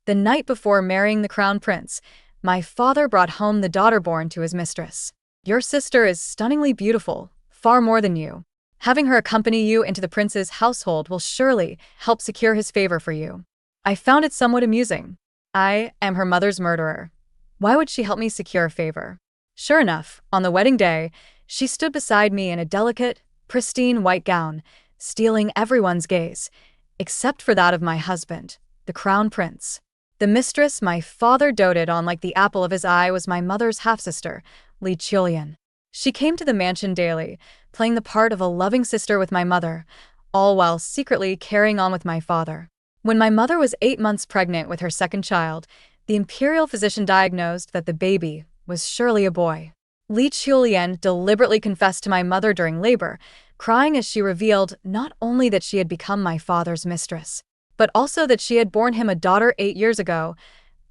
The night before marrying the crown prince, my father brought home the daughter born to his mistress. Your sister is stunningly beautiful, far more than you. Having her accompany you into the prince's household will surely help secure his favor for you. I found it somewhat amusing. I am her mother's murderer. Why would she help me secure a favor? Sure enough, on the wedding day, she stood beside me in a delicate, pristine white gown, stealing everyone's gaze, except for that of my husband, the crown prince. The mistress my father doted on like the apple of his eye was my mother's half-sister, Li Chulian. She came to the mansion daily, playing the part of a loving sister with my mother, all while secretly carrying on with my father. When my mother was 8 months pregnant with her second child, the imperial physician diagnosed that the baby was surely a boy. Li Chulian deliberately confessed to my mother during labor, crying as she revealed not only that she had become my father's mistress, but also that she had borne him a daughter 8 years ago,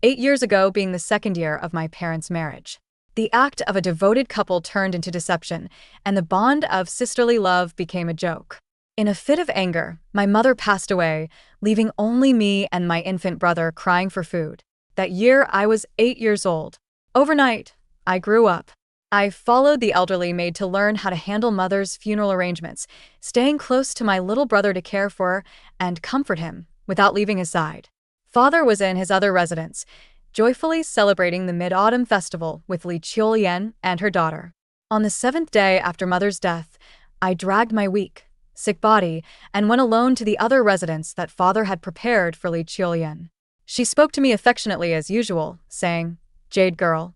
8 years ago being the second year of my parents' marriage. The act of a devoted couple turned into deception, and the bond of sisterly love became a joke. In a fit of anger, my mother passed away, leaving only me and my infant brother crying for food. That year, I was 8 years old. Overnight, I grew up. I followed the elderly maid to learn how to handle mother's funeral arrangements, staying close to my little brother to care for and comfort him without leaving his side. Father was in his other residence, joyfully celebrating the Mid-Autumn Festival with Li Chulian and her daughter. On the 7th day after mother's death, I dragged my weak, sick body and went alone to the other residence that father had prepared for Li Chulian. She spoke to me affectionately as usual, saying, "Jade girl,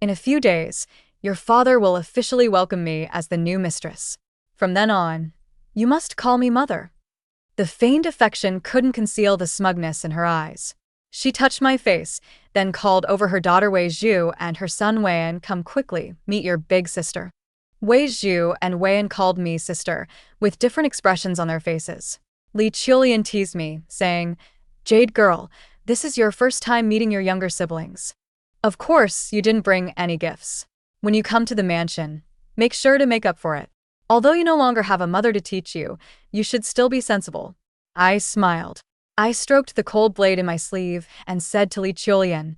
in a few days, your father will officially welcome me as the new mistress. From then on, you must call me mother." The feigned affection couldn't conceal the smugness in her eyes. She touched my face, then called over her daughter Wei Zhu and her son Weian, "Come quickly, meet your big sister." Wei Zhu and Weian called me sister, with different expressions on their faces. Li Chulian teased me, saying, "Jade girl, this is your first time meeting your younger siblings. Of course, you didn't bring any gifts. When you come to the mansion, make sure to make up for it. Although you no longer have a mother to teach you, you should still be sensible." I smiled. I stroked the cold blade in my sleeve and said to Li Chulian,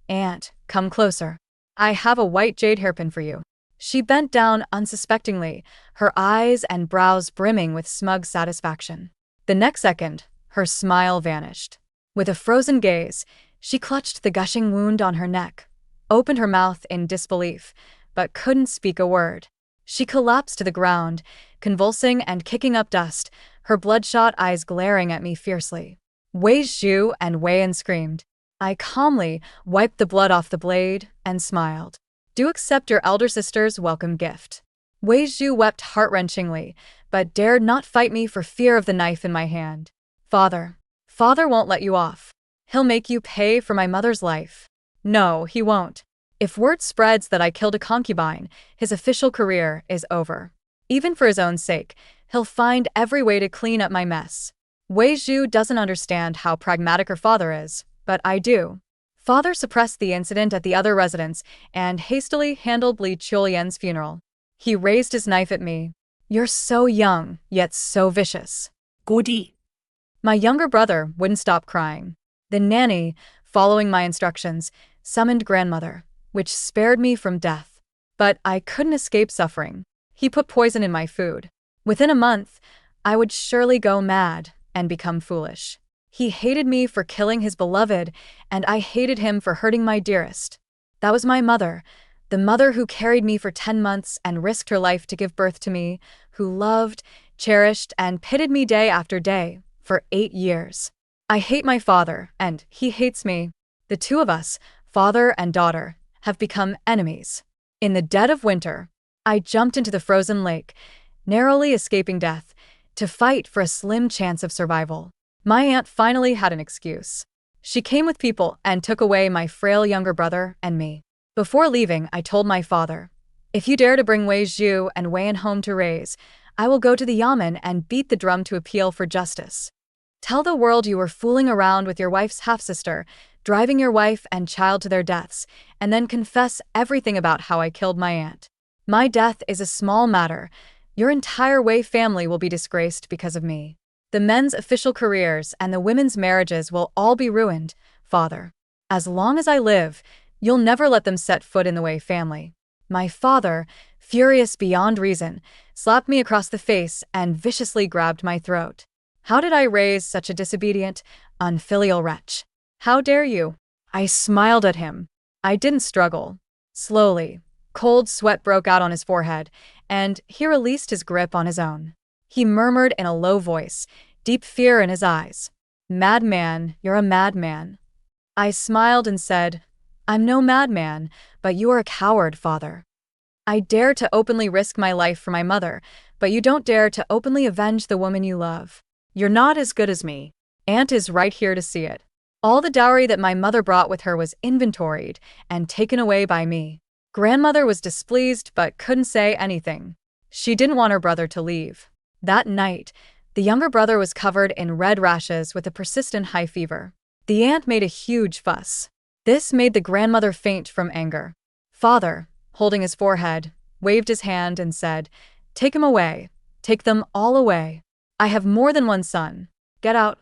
"Aunt, come closer. I have a white jade hairpin for you." She bent down unsuspectingly, her eyes and brows brimming with smug satisfaction. The next second, her smile vanished. With a frozen gaze, she clutched the gushing wound on her neck, opened her mouth in disbelief, but couldn't speak a word. She collapsed to the ground, convulsing and kicking up dust, her bloodshot eyes glaring at me fiercely. Wei Zhu and Weian screamed. I calmly wiped the blood off the blade and smiled. "Do accept your elder sister's welcome gift." Wei Zhu wept heart-wrenchingly, but dared not fight me for fear of the knife in my hand. Father won't let you off. He'll make you pay for my mother's life." "No, he won't. If word spreads that I killed a concubine, his official career is over. Even for his own sake, he'll find every way to clean up my mess." Wei Zhu doesn't understand how pragmatic her father is, but I do. Father suppressed the incident at the other residence and hastily handled Li Chulian's funeral. He raised his knife at me. "You're so young, yet so vicious." Goody. My younger brother wouldn't stop crying. The nanny, following my instructions, summoned grandmother, which spared me from death. But I couldn't escape suffering. He put poison in my food. Within a month, I would surely go mad and become foolish. He hated me for killing his beloved, and I hated him for hurting my dearest. That was my mother, the mother who carried me for 10 months and risked her life to give birth to me, who loved, cherished, and pitied me day after day for 8 years. I hate my father, and he hates me. The two of us, father and daughter, have become enemies. In the dead of winter, I jumped into the frozen lake, narrowly escaping death, to fight for a slim chance of survival. My aunt finally had an excuse. She came with people and took away my frail younger brother and me. Before leaving, I told my father, "If you dare to bring Wei Zhu and Weian home to raise, I will go to the Yamen and beat the drum to appeal for justice. Tell the world you were fooling around with your wife's half-sister, driving your wife and child to their deaths, and then confess everything about how I killed my aunt. My death is a small matter. Your entire Wei family will be disgraced because of me. The men's official careers and the women's marriages will all be ruined, "Father, as long as I live, you'll never let them set foot in the Wei family." My father, furious beyond reason, slapped me across the face and viciously grabbed my throat. How did I raise such a disobedient, unfilial wretch? How dare you? I smiled at him. I didn't struggle. Slowly, cold sweat broke out on his forehead, and he released his grip on his own. He murmured in a low voice, deep fear in his eyes. "Madman, you're a madman." I smiled and said, "I'm no madman, but you are a coward, father. I dare to openly risk my life for my mother, but you don't dare to openly avenge the woman you love. You're not as good as me. Aunt is right here to see it. All the dowry that my mother brought with her was inventoried and taken away by me." Grandmother was displeased but couldn't say anything. She didn't want her brother to leave. That night, the younger brother was covered in red rashes with a persistent high fever. The aunt made a huge fuss. This made the grandmother faint from anger. Father, holding his forehead, waved his hand and said, "Take him away. Take them all away. I have more than one son. Get out.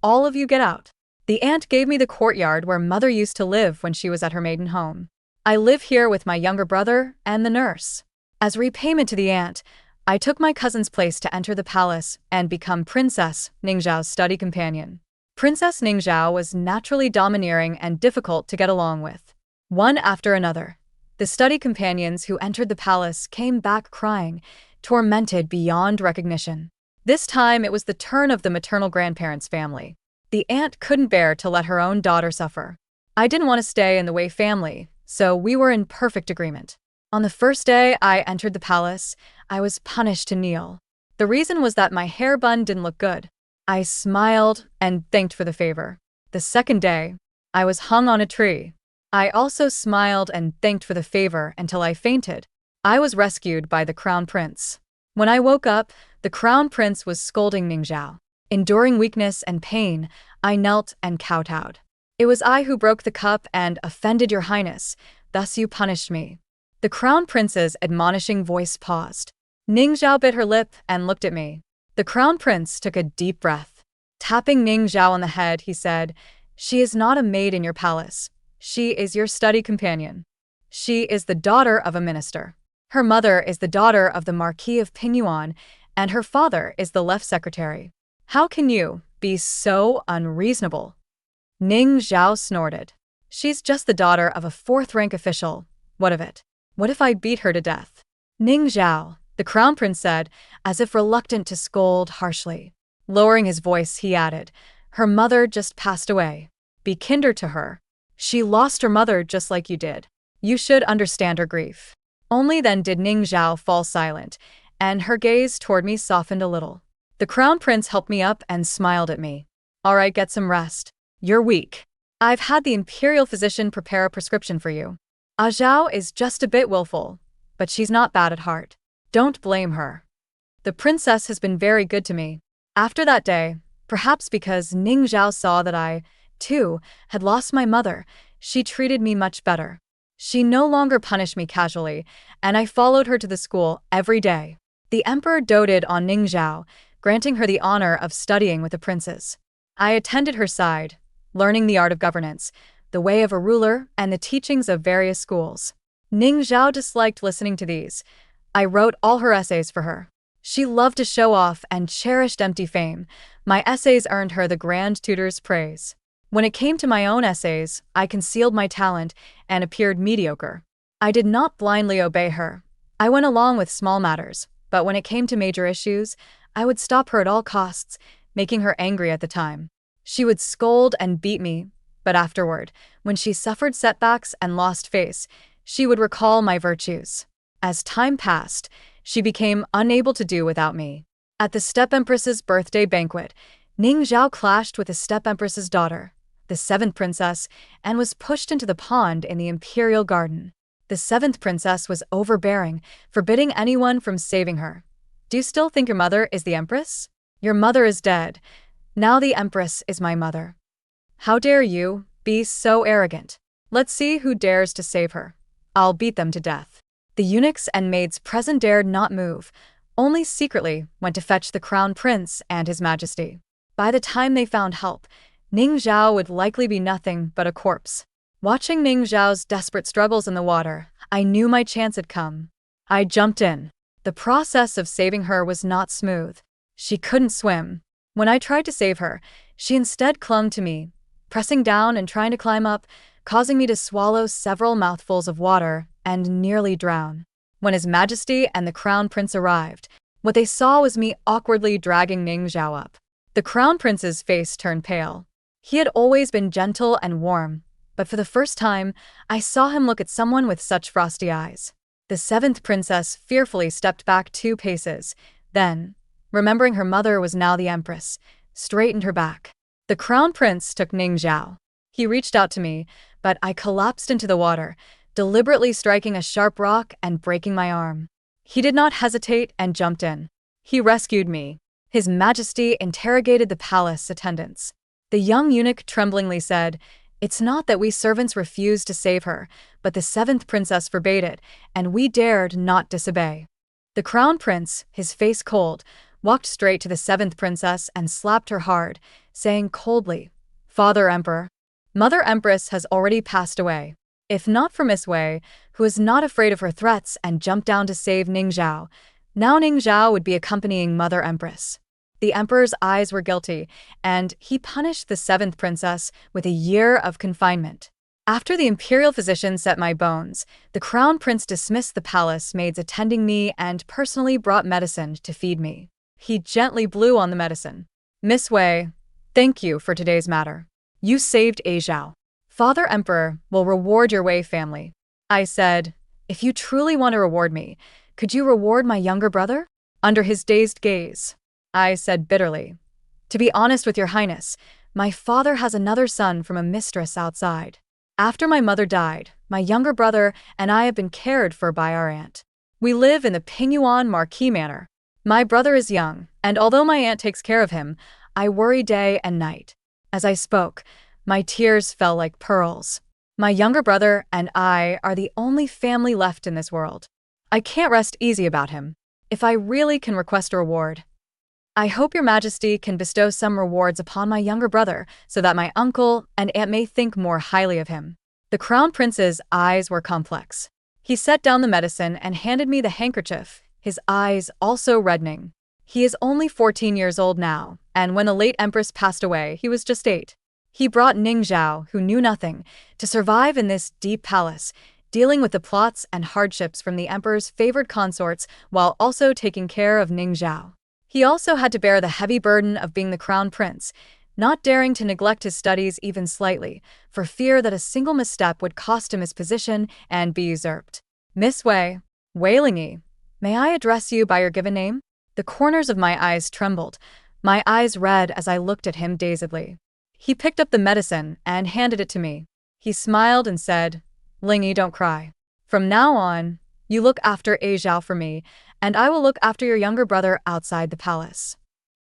All of you get out." The aunt gave me the courtyard where mother used to live when she was at her maiden home. I live here with my younger brother and the nurse. As repayment to the aunt, I took my cousin's place to enter the palace and become Princess Ningxiao's study companion. Princess Ningxiao was naturally domineering and difficult to get along with. One after another, the study companions who entered the palace came back crying, tormented beyond recognition. This time it was the turn of the maternal grandparents' family. The aunt couldn't bear to let her own daughter suffer. I didn't want to stay in the Wei family, so we were in perfect agreement. On the first day I entered the palace, I was punished to kneel. The reason was that my hair bun didn't look good. I smiled and thanked for the favor. The second day, I was hung on a tree. I also smiled and thanked for the favor until I fainted. I was rescued by the crown prince. When I woke up, the crown prince was scolding Ningxiao. Enduring weakness and pain, I knelt and kowtowed. "It was I who broke the cup and offended your highness, thus you punished me." The crown prince's admonishing voice paused. Ningxiao bit her lip and looked at me. The crown prince took a deep breath. Tapping Ningxiao on the head, he said, "She is not a maid in your palace. She is your study companion. She is the daughter of a minister. Her mother is the daughter of the Marquis of Pingyuan, and her father is the left secretary. How can you be so unreasonable?" Ningxiao snorted. "She's just the daughter of a fourth-rank official. What of it? What if I beat her to death?" "Ningxiao," the crown prince said, as if reluctant to scold harshly. Lowering his voice, he added, "Her mother just passed away. Be kinder to her. She lost her mother just like you did. You should understand her grief." Only then did Ningxiao fall silent, and her gaze toward me softened a little. The crown prince helped me up and smiled at me. "All right, get some rest. You're weak. I've had the imperial physician prepare a prescription for you. Zhao is just a bit willful, but she's not bad at heart. Don't blame her. The princess has been very good to me." After that day, perhaps because Ningxiao saw that I, too, had lost my mother, she treated me much better. She no longer punished me casually, and I followed her to the school every day. The emperor doted on Ningxiao, granting her the honor of studying with the princes. I attended her side, learning the art of governance, the way of a ruler, and the teachings of various schools. Ningxiao disliked listening to these. I wrote all her essays for her. She loved to show off and cherished empty fame. My essays earned her the grand tutor's praise. When it came to my own essays, I concealed my talent and appeared mediocre. I did not blindly obey her. I went along with small matters, but when it came to major issues, I would stop her at all costs, making her angry at the time. She would scold and beat me, but afterward, when she suffered setbacks and lost face, she would recall my virtues. As time passed, she became unable to do without me. At the step-empress's birthday banquet, Ningxiao clashed with the step-empress's daughter, the seventh princess, and was pushed into the pond in the imperial garden. The seventh princess was overbearing, forbidding anyone from saving her. "Do you still think your mother is the empress? Your mother is dead. Now the empress is my mother. How dare you be so arrogant? Let's see who dares to save her. I'll beat them to death." The eunuchs and maids present dared not move, only secretly went to fetch the crown prince and his majesty. By the time they found help, Ning Zhao would likely be nothing but a corpse. Watching Ning Zhao's desperate struggles in the water, I knew my chance had come. I jumped in. The process of saving her was not smooth. She couldn't swim. When I tried to save her, she instead clung to me, pressing down and trying to climb up, causing me to swallow several mouthfuls of water and nearly drown. When His Majesty and the Crown Prince arrived, what they saw was me awkwardly dragging Ning Zhao up. The Crown Prince's face turned pale. He had always been gentle and warm, but for the first time, I saw him look at someone with such frosty eyes. The seventh princess fearfully stepped back 2 paces, then, remembering her mother was now the empress, straightened her back. The Crown Prince took Ning Zhao. He reached out to me, but I collapsed into the water, deliberately striking a sharp rock and breaking my arm. He did not hesitate and jumped in. He rescued me. His Majesty interrogated the palace attendants. The young eunuch tremblingly said, "It's not that we servants refused to save her, but the seventh princess forbade it, and we dared not disobey." The Crown Prince, his face cold, walked straight to the seventh princess and slapped her hard, saying coldly, "Father Emperor, Mother Empress has already passed away. If not for Miss Wei, who is not afraid of her threats and jumped down to save Ning Zhao, now Ning Zhao would be accompanying Mother Empress." The emperor's eyes were guilty, and he punished the seventh princess with a year of confinement. After the imperial physician set my bones, the crown prince dismissed the palace maids attending me and personally brought medicine to feed me. He gently blew on the medicine. "Miss Wei, thank you for today's matter. You saved Zhao. Father Emperor will reward your Wei family." I said, "If you truly want to reward me, could you reward my younger brother?" Under his dazed gaze, I said bitterly, "To be honest with your highness, my father has another son from a mistress outside. After my mother died, my younger brother and I have been cared for by our aunt. We live in the Pingyuan Marquis Manor. My brother is young, and although my aunt takes care of him, I worry day and night." As I spoke, my tears fell like pearls. My younger brother and I are the only family left in this world. I can't rest easy about him. If I really can request a reward, I hope your majesty can bestow some rewards upon my younger brother so that my uncle and aunt may think more highly of him. The crown prince's eyes were complex. He set down the medicine and handed me the handkerchief, his eyes also reddening. He is only 14 years old now, and when the late empress passed away, he was just 8. He brought Ning Zhao, who knew nothing, to survive in this deep palace, dealing with the plots and hardships from the emperor's favored consorts while also taking care of Ning Zhao. He also had to bear the heavy burden of being the crown prince, not daring to neglect his studies even slightly, for fear that a single misstep would cost him his position and be usurped. "Miss Wei, Wei Lingyi, may I address you by your given name?" The corners of my eyes trembled, my eyes red as I looked at him dazedly. He picked up the medicine and handed it to me. He smiled and said, "Lingyi, don't cry. From now on, you look after Zhao for me, and I will look after your younger brother outside the palace.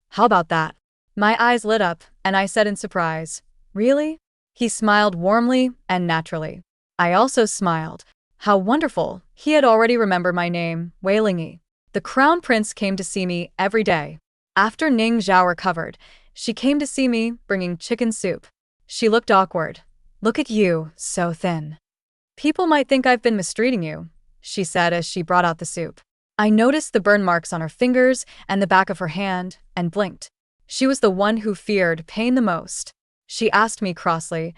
How about that?" My eyes lit up, and I said in surprise, "Really?" He smiled warmly and naturally. I also smiled. How wonderful, he had already remembered my name, Wei Lingyi. The crown prince came to see me every day. After Ning Zhao recovered, she came to see me, bringing chicken soup. She looked awkward. "Look at you, so thin. People might think I've been mistreating you," she said as she brought out the soup. I noticed the burn marks on her fingers and the back of her hand, and blinked. She was the one who feared pain the most. She asked me crossly,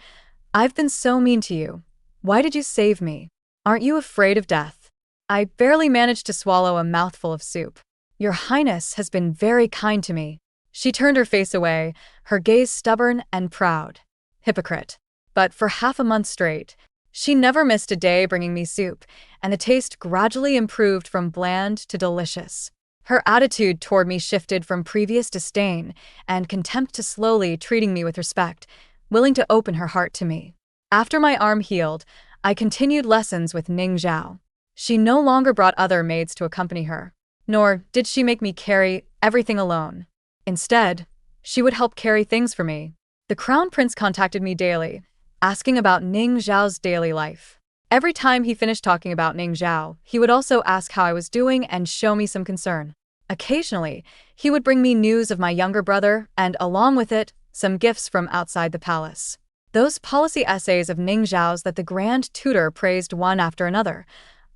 "I've been so mean to you. Why did you save me? Aren't you afraid of death?" I barely managed to swallow a mouthful of soup. "Your Highness has been very kind to me." She turned her face away, her gaze stubborn and proud. Hypocrite. But for half a month straight, she never missed a day bringing me soup, and the taste gradually improved from bland to delicious. Her attitude toward me shifted from previous disdain and contempt to slowly treating me with respect, willing to open her heart to me. After my arm healed, I continued lessons with Ning Zhao. She no longer brought other maids to accompany her, nor did she make me carry everything alone. Instead, she would help carry things for me. The crown prince contacted me daily, asking about Ning Zhao's daily life. Every time he finished talking about Ning Zhao, he would also ask how I was doing and show me some concern. Occasionally, he would bring me news of my younger brother and, along with it, some gifts from outside the palace. Those policy essays of Ning Zhao's that the Grand Tutor praised one after another.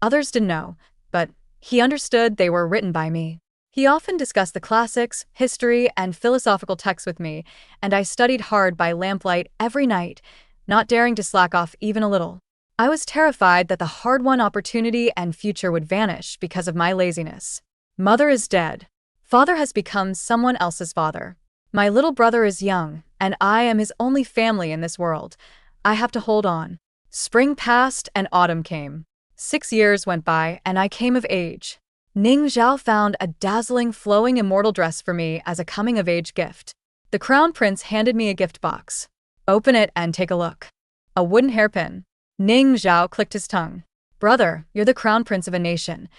Others didn't know, but he understood they were written by me. He often discussed the classics, history, and philosophical texts with me, and I studied hard by lamplight every night, not daring to slack off even a little. I was terrified that the hard-won opportunity and future would vanish because of my laziness. Mother is dead. Father has become someone else's father. My little brother is young, and I am his only family in this world. I have to hold on. Spring passed and autumn came. 6 years went by and I came of age. Ning Zhao found a dazzling, flowing immortal dress for me as a coming-of-age gift. The crown prince handed me a gift box. Open it and take a look. A wooden hairpin. Ning Zhao clicked his tongue. Brother, you're the crown prince of a nation.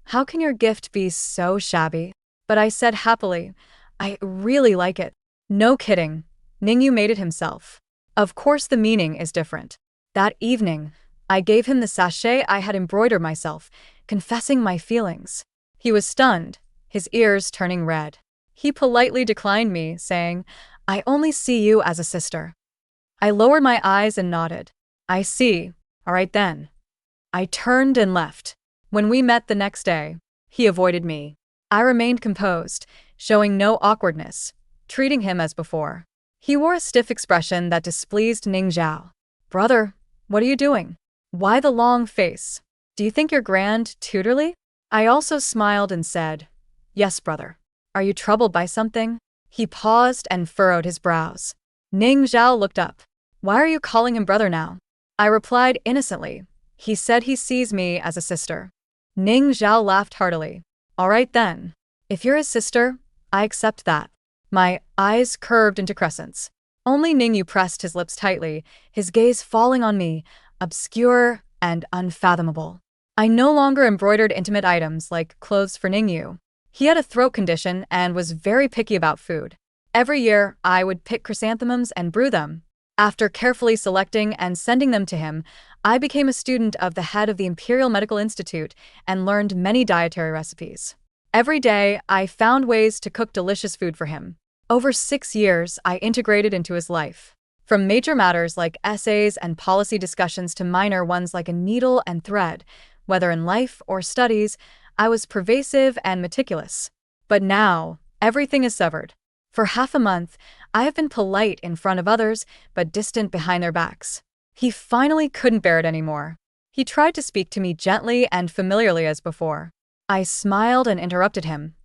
How can your gift be so shabby? But I said happily, I really like it. No kidding. Ningyu made it himself. Of course the meaning is different. That evening, I gave him the sachet I had embroidered myself, confessing my feelings. He was stunned, his ears turning red. He politely declined me, saying, I only see you as a sister. I lowered my eyes and nodded. I see. All right then. I turned and left. When we met the next day, he avoided me. I remained composed, showing no awkwardness, treating him as before. He wore a stiff expression that displeased Ning Zhao. Brother, what are you doing? Why the long face? Do you think you're grand tutorly? I also smiled and said, Yes, brother. Are you troubled by something? He paused and furrowed his brows. Ning Zhao looked up. Why are you calling him brother now? I replied innocently. He said he sees me as a sister. Ning Zhao laughed heartily. All right then. If you're his sister, I accept that. My eyes curved into crescents. Only Ningyu pressed his lips tightly, his gaze falling on me, obscure and unfathomable. I no longer embroidered intimate items like clothes for Ningyu. He had a throat condition and was very picky about food. Every year, I would pick chrysanthemums and brew them. After carefully selecting and sending them to him, I became a student of the head of the Imperial Medical Institute and learned many dietary recipes. Every day, I found ways to cook delicious food for him. Over 6 years, I integrated into his life. From major matters like essays and policy discussions to minor ones like a needle and thread, whether in life or studies, I was pervasive and meticulous. But now, everything is severed. For half a month, I have been polite in front of others, but distant behind their backs. He finally couldn't bear it anymore. He tried to speak to me gently and familiarly as before. I smiled and interrupted him.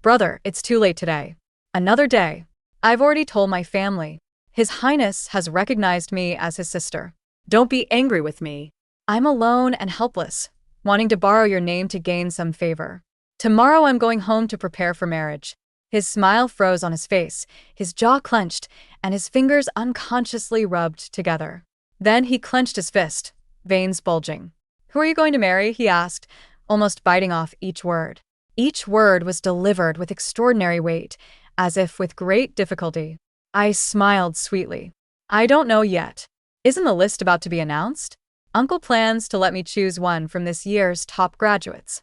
Brother, it's too late today. Another day. I've already told my family. His Highness has recognized me as his sister. Don't be angry with me. I'm alone and helpless, wanting to borrow your name to gain some favor. Tomorrow I'm going home to prepare for marriage. His smile froze on his face, his jaw clenched, and his fingers unconsciously rubbed together. Then he clenched his fist, veins bulging. Who are you going to marry? He asked, almost biting off each word. Each word was delivered with extraordinary weight, as if with great difficulty. I smiled sweetly. I don't know yet. Isn't the list about to be announced? Uncle plans to let me choose one from this year's top graduates.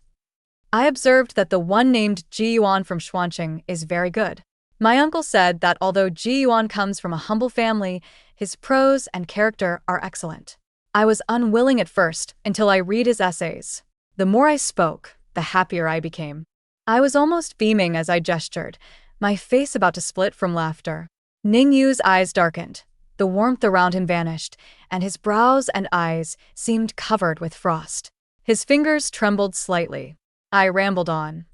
I observed that the one named Ji Yuan from Xuanqing is very good. My uncle said that although Ji Yuan comes from a humble family, his prose and character are excellent. I was unwilling at first until I read his essays. The more I spoke, the happier I became. I was almost beaming as I gestured, my face about to split from laughter. Ningyu's eyes darkened. The warmth around him vanished, and his brows and eyes seemed covered with frost. His fingers trembled slightly. I rambled on.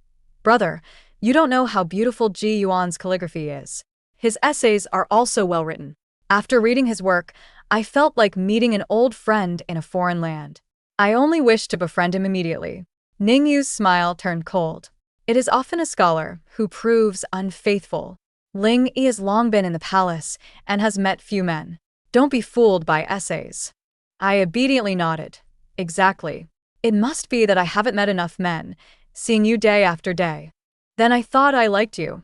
Brother, you don't know how beautiful Ji Yuan's calligraphy is. His essays are also well written. After reading his work, I felt like meeting an old friend in a foreign land. I only wished to befriend him immediately. Ningyu's smile turned cold. It is often a scholar who proves unfaithful. Ling Yi has long been in the palace and has met few men. Don't be fooled by essays. I obediently nodded. Exactly. It must be that I haven't met enough men, seeing you day after day. Then I thought I liked you.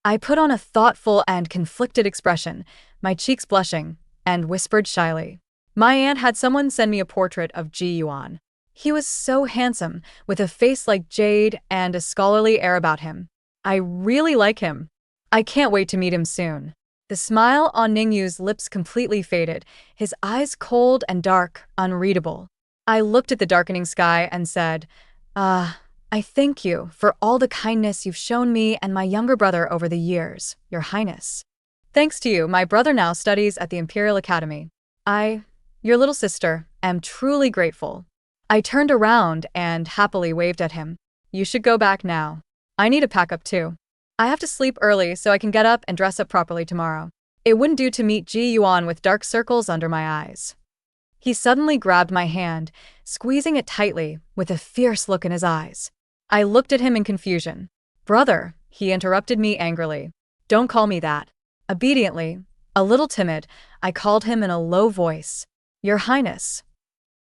I put on a thoughtful and conflicted expression, my cheeks blushing, and whispered shyly. My aunt had someone send me a portrait of Ji Yuan. He was so handsome, with a face like jade and a scholarly air about him. I really like him. I can't wait to meet him soon. The smile on Ningyu's lips completely faded, his eyes cold and dark, unreadable. I looked at the darkening sky and said, I thank you for all the kindness you've shown me and my younger brother over the years, Your Highness. Thanks to you, my brother now studies at the Imperial Academy. I, your little sister, am truly grateful. I turned around and happily waved at him. You should go back now. I need to pack up too. I have to sleep early so I can get up and dress up properly tomorrow. It wouldn't do to meet Ji Yuan with dark circles under my eyes. He suddenly grabbed my hand, squeezing it tightly, with a fierce look in his eyes. I looked at him in confusion. Brother, he interrupted me angrily. Don't call me that. Obediently, a little timid, I called him in a low voice. Your Highness.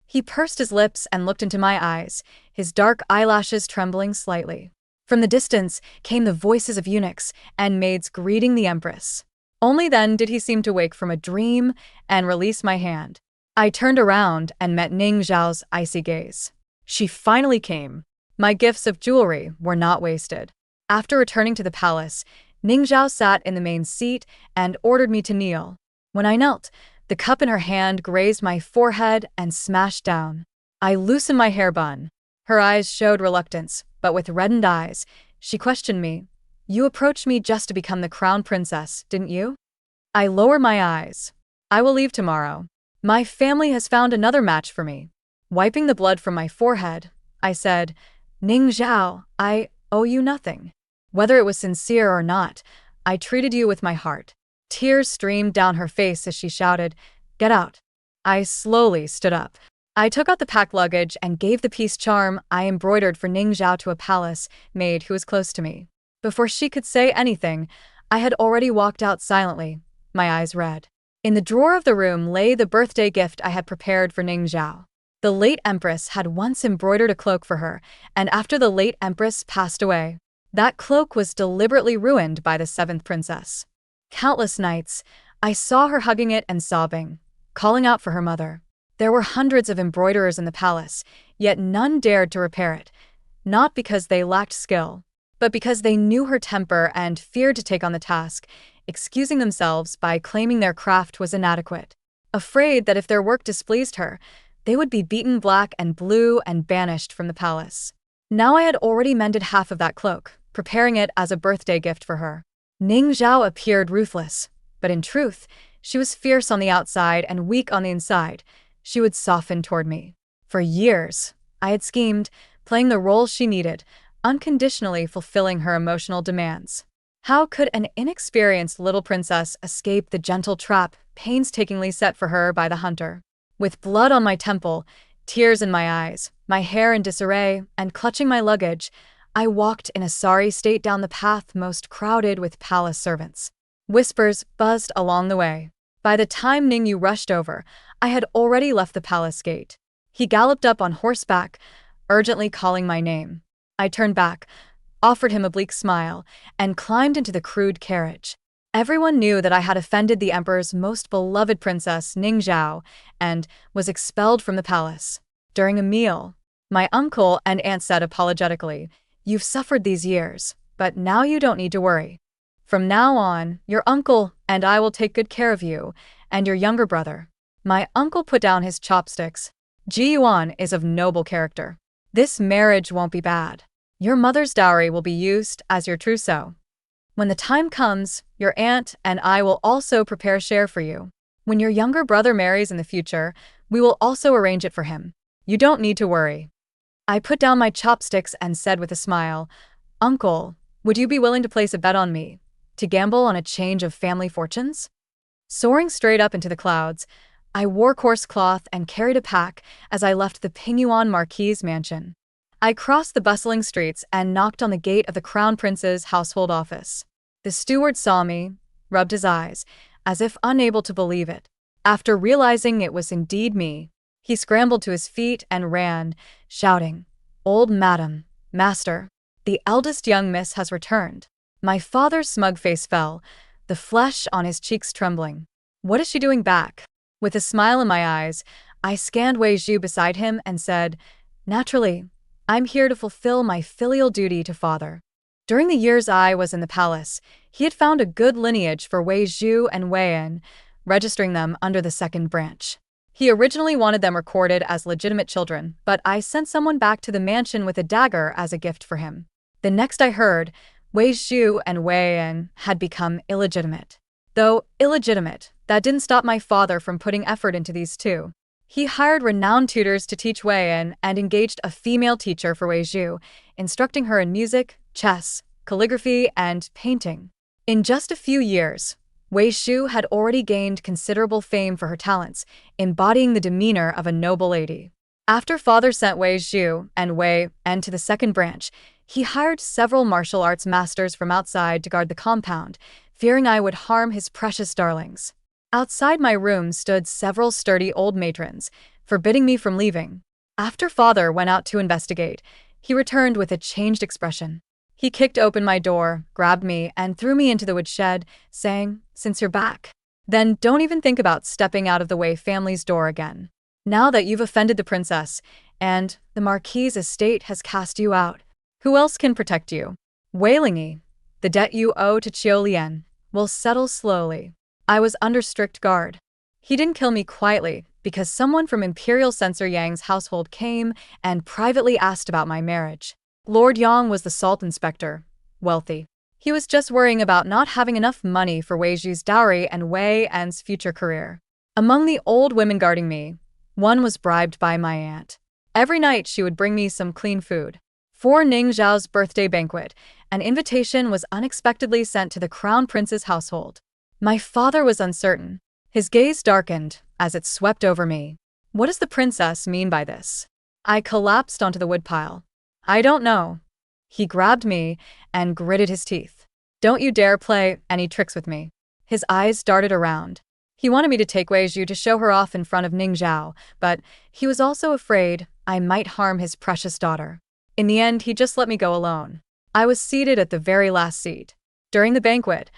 He pursed his lips and looked into my eyes, his dark eyelashes trembling slightly. From the distance came the voices of eunuchs and maids greeting the Empress. Only then did he seem to wake from a dream and release my hand. I turned around and met Ning Zhao's icy gaze. She finally came. My gifts of jewelry were not wasted. After returning to the palace, Ning Zhao sat in the main seat and ordered me to kneel. When I knelt, the cup in her hand grazed my forehead and smashed down. I loosened my hair bun. Her eyes showed reluctance, but with reddened eyes, she questioned me. You approached me just to become the crown princess, didn't you? I lowered my eyes. I will leave tomorrow. My family has found another match for me. Wiping the blood from my forehead, I said, Ning Zhao, I owe you nothing. Whether it was sincere or not, I treated you with my heart. Tears streamed down her face as she shouted, Get out. I slowly stood up. I took out the packed luggage and gave the peace charm I embroidered for Ning Zhao to a palace maid who was close to me. Before she could say anything, I had already walked out silently, my eyes red. In the drawer of the room lay the birthday gift I had prepared for Ning Zhao. The late Empress had once embroidered a cloak for her, and after the late Empress passed away, that cloak was deliberately ruined by the seventh princess. Countless nights, I saw her hugging it and sobbing, calling out for her mother. There were hundreds of embroiderers in the palace, yet none dared to repair it, not because they lacked skill, but because they knew her temper and feared to take on the task, excusing themselves by claiming their craft was inadequate. Afraid that if their work displeased her, they would be beaten black and blue and banished from the palace. Now I had already mended half of that cloak, preparing it as a birthday gift for her. Ning Zhao appeared ruthless, but in truth, she was fierce on the outside and weak on the inside. She would soften toward me. For years, I had schemed, playing the role she needed, unconditionally fulfilling her emotional demands. How could an inexperienced little princess escape the gentle trap painstakingly set for her by the hunter? With blood on my temple, tears in my eyes, my hair in disarray, and clutching my luggage, I walked in a sorry state down the path most crowded with palace servants. Whispers buzzed along the way. By the time Ningyu rushed over, I had already left the palace gate. He galloped up on horseback, urgently calling my name. I turned back, offered him a bleak smile, and climbed into the crude carriage. Everyone knew that I had offended the emperor's most beloved princess, Ning Zhao, and was expelled from the palace. During a meal, my uncle and aunt said apologetically, You've suffered these years, but now you don't need to worry. From now on, your uncle and I will take good care of you and your younger brother. My uncle put down his chopsticks. Ji Yuan is of noble character. This marriage won't be bad. Your mother's dowry will be used as your trousseau. When the time comes, your aunt and I will also prepare a share for you. When your younger brother marries in the future, we will also arrange it for him. You don't need to worry. I put down my chopsticks and said with a smile, Uncle, would you be willing to place a bet on me, to gamble on a change of family fortunes? Soaring straight up into the clouds, I wore coarse cloth and carried a pack as I left the Pingyuan Marquis' mansion. I crossed the bustling streets and knocked on the gate of the Crown Prince's household office. The steward saw me, rubbed his eyes, as if unable to believe it. After realizing it was indeed me, he scrambled to his feet and ran, shouting, Old madam, master, the eldest young miss has returned. My father's smug face fell, the flesh on his cheeks trembling. What is she doing back? With a smile in my eyes, I scanned Wei Zhu beside him and said, Naturally, I'm here to fulfill my filial duty to father. During the years I was in the palace, He had found a good lineage for Wei Zhu and Wei An, registering them under the second branch. He originally wanted them recorded as legitimate children, but I sent someone back to the mansion with a dagger as a gift for him. The next I heard, Wei Zhu and Wei An had become illegitimate. Though illegitimate, that didn't stop my father from putting effort into these two. He hired renowned tutors to teach Wei An and engaged a female teacher for Wei Zhu, instructing her in music, chess, calligraphy, and painting. In just a few years, Wei Zhu had already gained considerable fame for her talents, embodying the demeanor of a noble lady. After father sent Wei Zhu and Wei An to the second branch, he hired several martial arts masters from outside to guard the compound, fearing I would harm his precious darlings. Outside my room stood several sturdy old matrons, forbidding me from leaving. After father went out to investigate, he returned with a changed expression. He kicked open my door, grabbed me, and threw me into the woodshed, saying, "Since you're back, then don't even think about stepping out of the Wei family's door again. Now that you've offended the princess, and the Marquis's estate has cast you out, who else can protect you? Wei Lingyi, the debt you owe to Qiu Lian will settle slowly." I was under strict guard. He didn't kill me quietly, because someone from Imperial Censor Yang's household came and privately asked about my marriage. Lord Yang was the salt inspector, wealthy. He was just worrying about not having enough money for Wei Zhu's dowry and Wei An's future career. Among the old women guarding me, one was bribed by my aunt. Every night she would bring me some clean food. For Ning Zhao's birthday banquet, an invitation was unexpectedly sent to the crown prince's household. My father was uncertain. His gaze darkened as it swept over me. What does the princess mean by this? I collapsed onto the woodpile. I don't know. He grabbed me and gritted his teeth. Don't you dare play any tricks with me. His eyes darted around. He wanted me to take Wei Zhu to show her off in front of Ning Zhao, but he was also afraid I might harm his precious daughter. In the end, he just let me go alone. I was seated at the very last seat. During the banquet,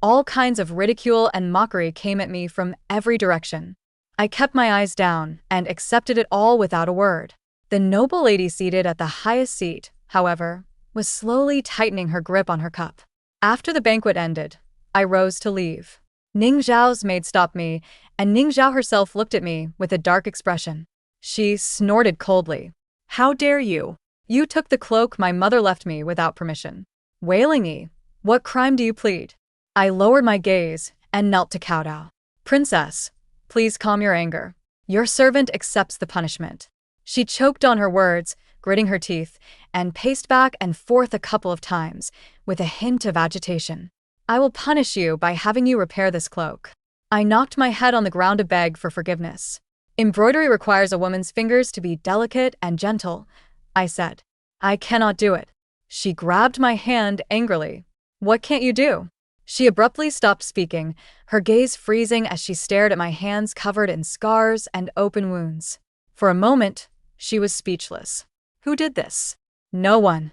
all kinds of ridicule and mockery came at me from every direction. I kept my eyes down and accepted it all without a word. The noble lady seated at the highest seat, however, was slowly tightening her grip on her cup. After the banquet ended, I rose to leave. Ning Zhao's maid stopped me, and Ning Zhao herself looked at me with a dark expression. She snorted coldly. "How dare you? You took the cloak my mother left me without permission. Wei Lingyi, what crime do you plead?" I lowered my gaze and knelt to kowtow. "Princess, please calm your anger. Your servant accepts the punishment." She choked on her words, gritting her teeth, and paced back and forth a couple of times, with a hint of agitation. "I will punish you by having you repair this cloak." I knocked my head on the ground to beg for forgiveness. "Embroidery requires a woman's fingers to be delicate and gentle," I said. "I cannot do it." She grabbed my hand angrily. "What can't you do?" She abruptly stopped speaking, her gaze freezing as she stared at my hands covered in scars and open wounds. For a moment, she was speechless. "Who did this?" "No one.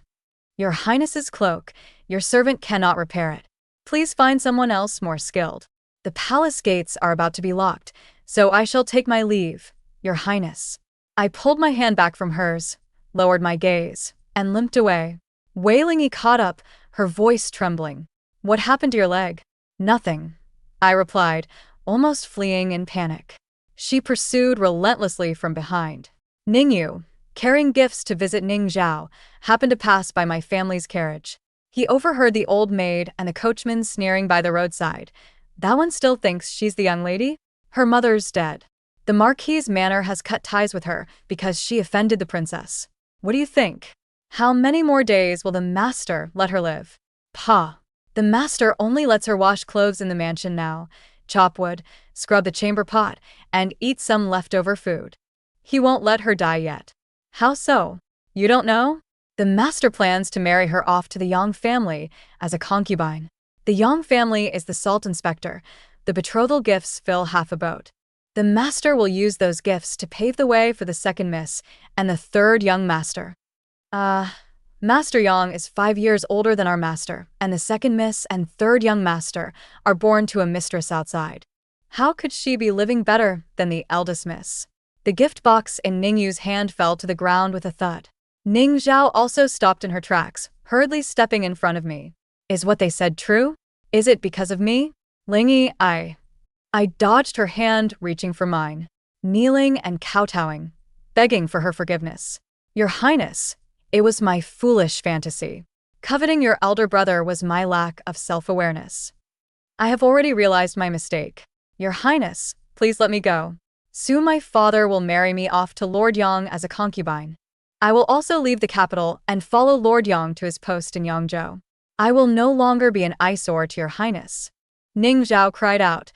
Your Highness's cloak. Your servant cannot repair it. Please find someone else more skilled. The palace gates are about to be locked, so I shall take my leave, Your Highness." I pulled my hand back from hers, lowered my gaze, and limped away. Wei Lingyi caught up, her voice trembling. "What happened to your leg?" "Nothing," I replied, almost fleeing in panic. She pursued relentlessly from behind. Ningyu, carrying gifts to visit Ning Zhao, happened to pass by my family's carriage. He overheard the old maid and the coachman sneering by the roadside. "That one still thinks she's the young lady? Her mother's dead. The Marquis's manor has cut ties with her because she offended the princess. What do you think? How many more days will the master let her live?" "Pa. The master only lets her wash clothes in the mansion now, chop wood, scrub the chamber pot, and eat some leftover food. He won't let her die yet." "How so? You don't know?" "The master plans to marry her off to the Yang family as a concubine. The Yang family is the salt inspector. The betrothal gifts fill half a boat. The master will use those gifts to pave the way for the second miss and the third young master." Master Yang is 5 years older than our master, and the second miss and third young master are born to a mistress outside. How could she be living better than the eldest miss?" The gift box in Ningyu's hand fell to the ground with a thud. Ning Zhao also stopped in her tracks, hurriedly stepping in front of me. "Is what they said true?" Is it because of me? Lingy, I dodged her hand, reaching for mine, kneeling and kowtowing, begging for her forgiveness. Your Highness, it was my foolish fantasy. Coveting your elder brother was my lack of self-awareness. I have already realized my mistake. Your Highness, please let me go. Soon my father will marry me off to Lord Yang as a concubine. I will also leave the capital and follow Lord Yang to his post in Yangzhou. I will no longer be an eyesore to your Highness. Ning Zhao cried out,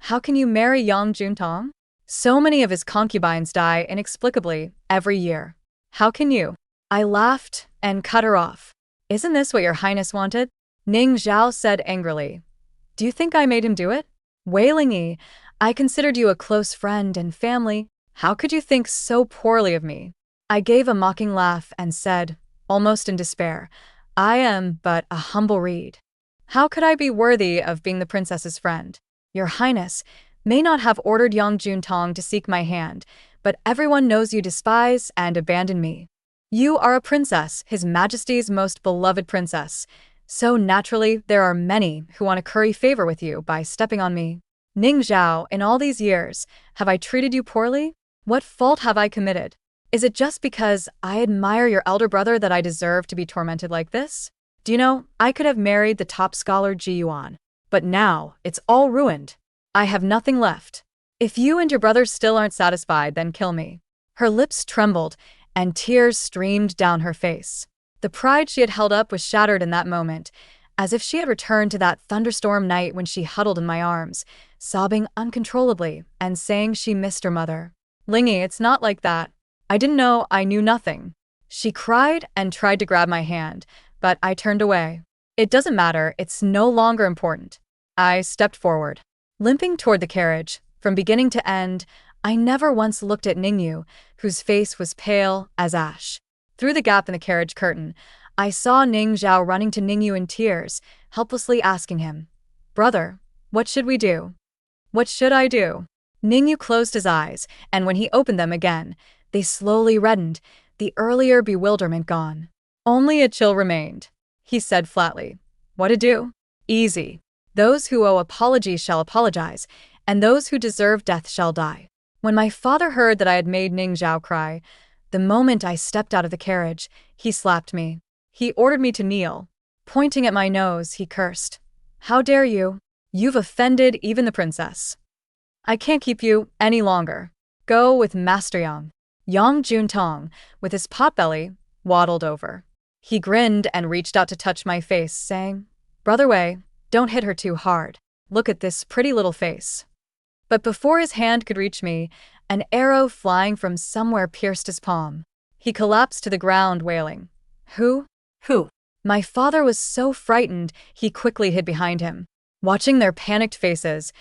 how can you marry Yang Juntong? So many of his concubines die inexplicably every year. How can you? I laughed and cut her off. Isn't this what your Highness wanted? Ning Zhao said angrily. Do you think I made him do it? Wei Lingyi, I considered you a close friend and family. How could you think so poorly of me? I gave a mocking laugh and said, almost in despair, I am but a humble reed. How could I be worthy of being the princess's friend? Your Highness may not have ordered Yang Juntong to seek my hand, but everyone knows you despise and abandon me. You are a princess, His Majesty's most beloved princess. So naturally, there are many who want to curry favor with you by stepping on me. Ning Zhao, in all these years, have I treated you poorly? What fault have I committed? Is it just because I admire your elder brother that I deserve to be tormented like this? Do you know, I could have married the top scholar Ji Yuan. But now, it's all ruined. I have nothing left. If you and your brother still aren't satisfied, then kill me. Her lips trembled, and tears streamed down her face. The pride she had held up was shattered in that moment, as if she had returned to that thunderstorm night when she huddled in my arms, sobbing uncontrollably and saying she missed her mother. Lingy, it's not like that. I didn't know, I knew nothing. She cried and tried to grab my hand, but I turned away. It doesn't matter, it's no longer important. I stepped forward, limping toward the carriage. From beginning to end, I never once looked at Ningyu, whose face was pale as ash. Through the gap in the carriage curtain, I saw Ning Zhao running to Ningyu in tears, helplessly asking him, Brother, what should we do? What should I do? Ningyu closed his eyes, and when he opened them again, they slowly reddened, the earlier bewilderment gone. Only a chill remained. He said flatly, What to do? Easy. Those who owe apologies shall apologize, and those who deserve death shall die. When my father heard that I had made Ning Zhao cry, the moment I stepped out of the carriage, he slapped me. He ordered me to kneel. Pointing at my nose, he cursed. How dare you? You've offended even the princess. I can't keep you any longer. Go with Master Yang. Yang Juntong, with his potbelly, waddled over. He grinned and reached out to touch my face, saying, Brother Wei, don't hit her too hard. Look at this pretty little face. But before his hand could reach me, an arrow flying from somewhere pierced his palm. He collapsed to the ground, wailing, Who? Who? My father was so frightened, he quickly hid behind him. Watching their panicked faces,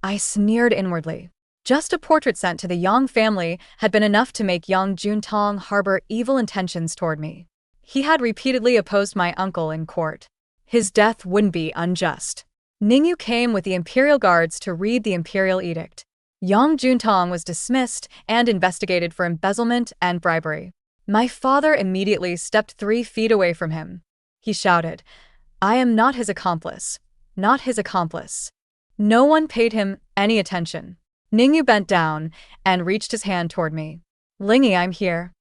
I sneered inwardly. Just a portrait sent to the Yang family had been enough to make Yang Juntong harbor evil intentions toward me. He had repeatedly opposed my uncle in court. His death wouldn't be unjust. Ningyu came with the imperial guards to read the imperial edict. Yang Juntong was dismissed and investigated for embezzlement and bribery. My father immediately stepped 3 feet away from him. He shouted, I am not his accomplice. Not his accomplice. No one paid him any attention. Ningyu bent down and reached his hand toward me. Lingy, I'm here.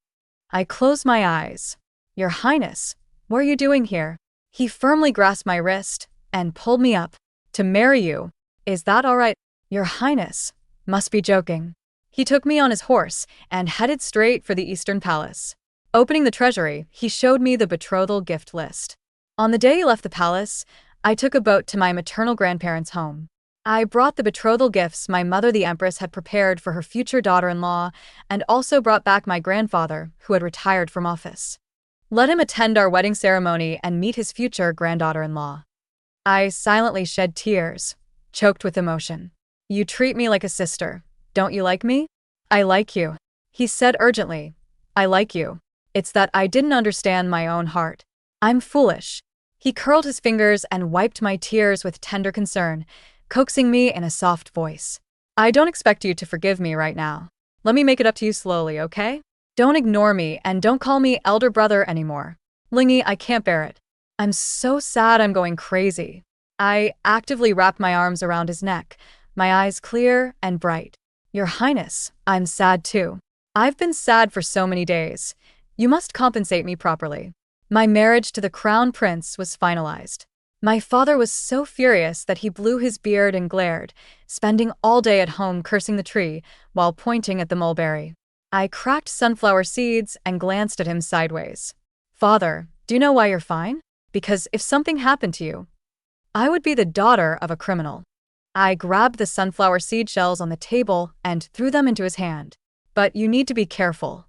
I closed my eyes. Your Highness, what are you doing here? He firmly grasped my wrist and pulled me up. To marry you. Is that all right? Your Highness must be joking. He took me on his horse and headed straight for the Eastern Palace. Opening the treasury, he showed me the betrothal gift list. On the day he left the palace, I took a boat to my maternal grandparents' home. I brought the betrothal gifts my mother the Empress had prepared for her future daughter-in-law, and also brought back my grandfather, who had retired from office. Let him attend our wedding ceremony and meet his future granddaughter-in-law. I silently shed tears, choked with emotion. You treat me like a sister. Don't you like me? I like you. He said urgently. I like you. It's that I didn't understand my own heart. I'm foolish. He curled his fingers and wiped my tears with tender concern, coaxing me in a soft voice. I don't expect you to forgive me right now. Let me make it up to you slowly, okay? Don't ignore me and don't call me elder brother anymore. Lingy, I can't bear it. I'm so sad I'm going crazy. I actively wrapped my arms around his neck, my eyes clear and bright. Your Highness, I'm sad too. I've been sad for so many days. You must compensate me properly. My marriage to the crown prince was finalized. My father was so furious that he blew his beard and glared, spending all day at home cursing the tree while pointing at the mulberry. I cracked sunflower seeds and glanced at him sideways. Father, do you know why you're fine? Because if something happened to you, I would be the daughter of a criminal. I grabbed the sunflower seed shells on the table and threw them into his hand. But you need to be careful.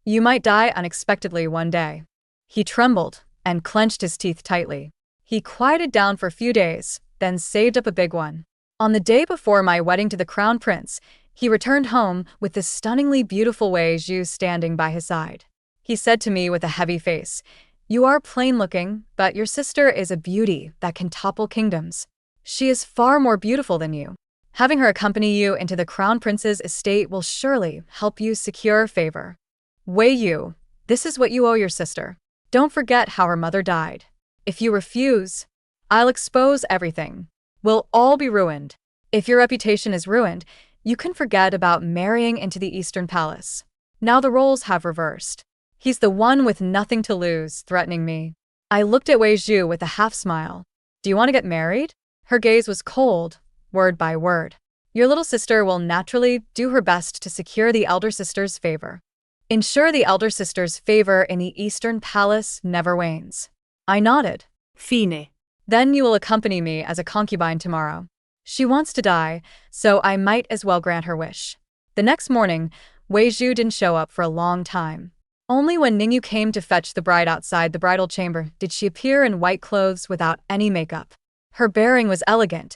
You might die unexpectedly one day. He trembled and clenched his teeth tightly. He quieted down for a few days, then saved up a big one. On the day before my wedding to the crown prince, he returned home with the stunningly beautiful Wei Zhu standing by his side. He said to me with a heavy face, "You are plain-looking, but your sister is a beauty that can topple kingdoms. She is far more beautiful than you. Having her accompany you into the crown prince's estate will surely help you secure favor. Wei Yu, this is what you owe your sister. Don't forget how her mother died. If you refuse, I'll expose everything. We'll all be ruined. If your reputation is ruined, you can forget about marrying into the Eastern Palace." Now the roles have reversed. He's the one with nothing to lose, threatening me. I looked at Wei Zhu with a half-smile. "Do you want to get married?" Her gaze was cold, word by word. "Your little sister will naturally do her best to secure the elder sister's favor. Ensure the elder sister's favor in the Eastern Palace never wanes." I nodded. Fine. "Then you will accompany me as a concubine tomorrow. She wants to die, so I might as well grant her wish." The next morning, Wei Zhu didn't show up for a long time. Only when Ningyu came to fetch the bride outside the bridal chamber did she appear in white clothes without any makeup. Her bearing was elegant,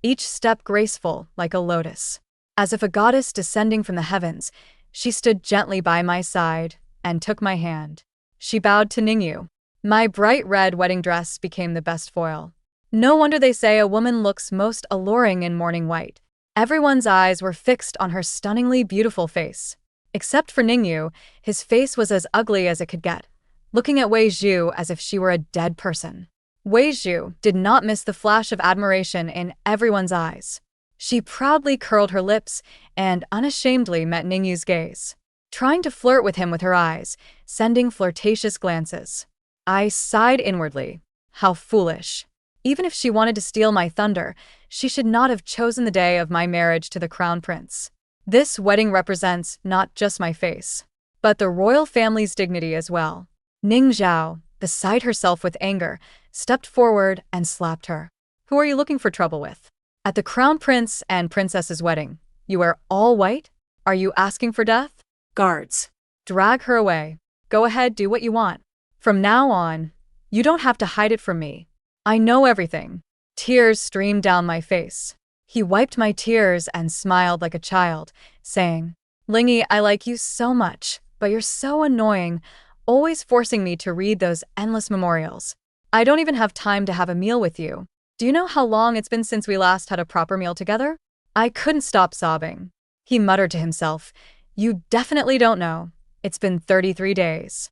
each step graceful like a lotus. As if a goddess descending from the heavens, she stood gently by my side and took my hand. She bowed to Ningyu. My bright red wedding dress became the best foil. No wonder they say a woman looks most alluring in morning white. Everyone's eyes were fixed on her stunningly beautiful face. Except for Ningyu, his face was as ugly as it could get, looking at Wei Zhu as if she were a dead person. Wei Zhu did not miss the flash of admiration in everyone's eyes. She proudly curled her lips and unashamedly met Ningyu's gaze, trying to flirt with him with her eyes, sending flirtatious glances. I sighed inwardly. How foolish. Even if she wanted to steal my thunder, she should not have chosen the day of my marriage to the crown prince. This wedding represents not just my face, but the royal family's dignity as well. Ning Zhao, beside herself with anger, stepped forward and slapped her. "Who are you looking for trouble with? At the crown prince and princess's wedding, you wear all white? Are you asking for death?" Guards. "Drag her away. Go ahead, do what you want. From now on, you don't have to hide it from me. I know everything." Tears streamed down my face. He wiped my tears and smiled like a child, saying, "Lingy, I like you so much, but you're so annoying, always forcing me to read those endless memorials. I don't even have time to have a meal with you. Do you know how long it's been since we last had a proper meal together?" I couldn't stop sobbing. He muttered to himself, "You definitely don't know. It's been 33 days.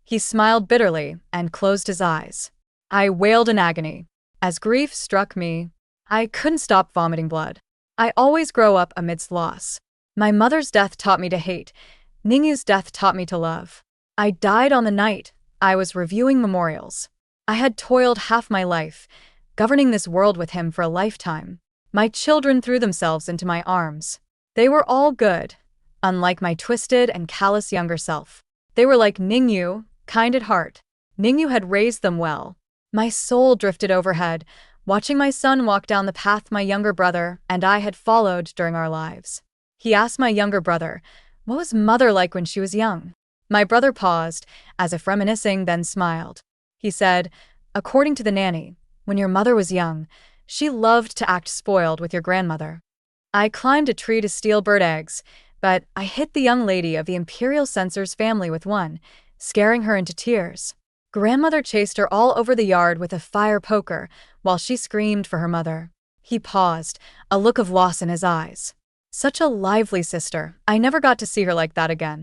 He smiled bitterly and closed his eyes. I wailed in agony. As grief struck me, I couldn't stop vomiting blood. I always grow up amidst loss. My mother's death taught me to hate. Ningyu's death taught me to love. I died on the night I was reviewing memorials. I had toiled half my life, governing this world with him for a lifetime. My children threw themselves into my arms. They were all good, unlike my twisted and callous younger self. They were like Ningyu, kind at heart. Ningyu had raised them well. My soul drifted overhead, watching my son walk down the path my younger brother and I had followed during our lives. He asked my younger brother, "What was mother like when she was young?" My brother paused, as if reminiscing, then smiled. He said, "According to the nanny, when your mother was young, she loved to act spoiled with your grandmother." I climbed a tree to steal bird eggs, but I hit the young lady of the imperial censor's family with one, scaring her into tears. Grandmother chased her all over the yard with a fire poker while she screamed for her mother. He paused, a look of loss in his eyes. Such a lively sister. I never got to see her like that again.